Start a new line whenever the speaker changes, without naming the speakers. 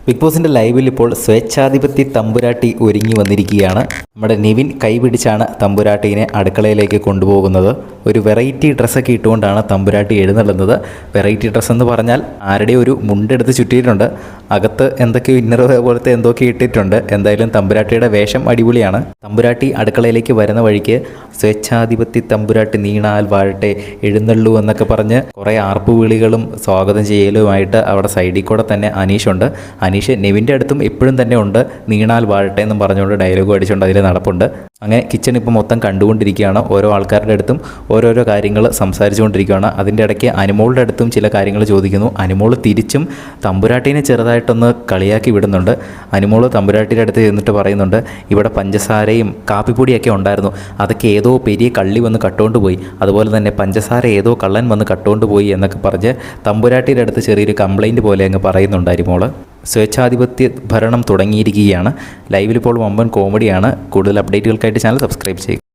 Big ബോസിൻ്റെ ലൈവിൽ ഇപ്പോൾ സ്വേച്ഛാധിപത്യ തമ്പുരാട്ടി ഒരുങ്ങി വന്നിരിക്കുകയാണ്. നമ്മുടെ നിവിൻ കൈപിടിച്ചാണ് തമ്പുരാട്ടീനെ അടുക്കളയിലേക്ക് കൊണ്ടുപോകുന്നത്. ഒരു വെറൈറ്റി ഡ്രസ്സൊക്കെ ഇട്ടുകൊണ്ടാണ് തമ്പുരാട്ടി എഴുന്നള്ളുന്നത്. വെറൈറ്റി ഡ്രസ്സ് എന്ന് പറഞ്ഞാൽ ആരുടെ ഒരു മുണ്ടെടുത്ത് ചുറ്റിയിട്ടുണ്ട്, അകത്ത് എന്തൊക്കെയോ ഇന്നർ പോലത്തെ എന്തൊക്കെ ഇട്ടിട്ടുണ്ട്. എന്തായാലും തമ്പുരാട്ടിയുടെ വേഷം അടിപൊളിയാണ്. തമ്പുരാട്ടി അടുക്കളയിലേക്ക് വരുന്ന വഴിക്ക് സ്വേച്ഛാധിപത്യ തമ്പുരാട്ടി നീണാൽ വാഴട്ടെ എഴുന്നള്ളൂ എന്നൊക്കെ പറഞ്ഞ് കുറേ ആർപ്പുവിളികളും സ്വാഗതം ചെയ്യലുമായിട്ട് അവിടെ സൈഡിൽ കൂടെ തന്നെ അനീഷുണ്ട്. അനീഷ് നെവിൻ്റെ അടുത്തും എപ്പോഴും തന്നെ ഉണ്ട് നീണാൽ വാഴട്ടെ എന്നും പറഞ്ഞുകൊണ്ട് ഡയലോഗ് അടിച്ചുകൊണ്ട് അതിൽ നടപ്പുണ്ട്. അങ്ങനെ കിച്ചൺ ഇപ്പോൾ മൊത്തം കണ്ടുകൊണ്ടിരിക്കുകയാണ്. ഓരോ ആൾക്കാരുടെ അടുത്തും ഓരോരോ കാര്യങ്ങൾ സംസാരിച്ചുകൊണ്ടിരിക്കുകയാണ്. അതിൻ്റെ ഇടയ്ക്ക് അനുമോളുടെ അടുത്തും ചില കാര്യങ്ങൾ ചോദിക്കുന്നു. അനുമോൾ തിരിച്ചും തമ്പുരാട്ടീനെ ചെറുതായിട്ടൊന്ന് കളിയാക്കി വിടുന്നുണ്ട്. അനുമോൾ തമ്പുരാട്ടിയുടെ അടുത്ത് ചെന്നിട്ട് പറയുന്നുണ്ട്, ഇവിടെ പഞ്ചസാരയും കാപ്പിപ്പൊടിയൊക്കെ ഉണ്ടായിരുന്നു, അതൊക്കെ ഏതോ പെരിയ കള്ളി വന്ന് കട്ടുകൊണ്ട് പോയി, അതുപോലെ തന്നെ പഞ്ചസാര ഏതോ കള്ളൻ വന്ന് കട്ടുകൊണ്ട് പോയി എന്നൊക്കെ പറഞ്ഞ് തമ്പുരാട്ടിയുടെ അടുത്ത് ചെറിയൊരു കംപ്ലൈൻറ്റ് പോലെ അങ്ങ് പറയുന്നുണ്ട് അനുമോൾ. സ്വേച്ഛാധിപത്യ ഭരണം തുടങ്ങിയിരിക്കുകയാണ്. ലൈവിൽ ഇപ്പോൾ വമ്പൻ കോമഡിയാണ്. കൂടുതൽ അപ്ഡേറ്റുകൾക്കായിട്ട് ചാനൽ സബ്സ്ക്രൈബ് ചെയ്യുക.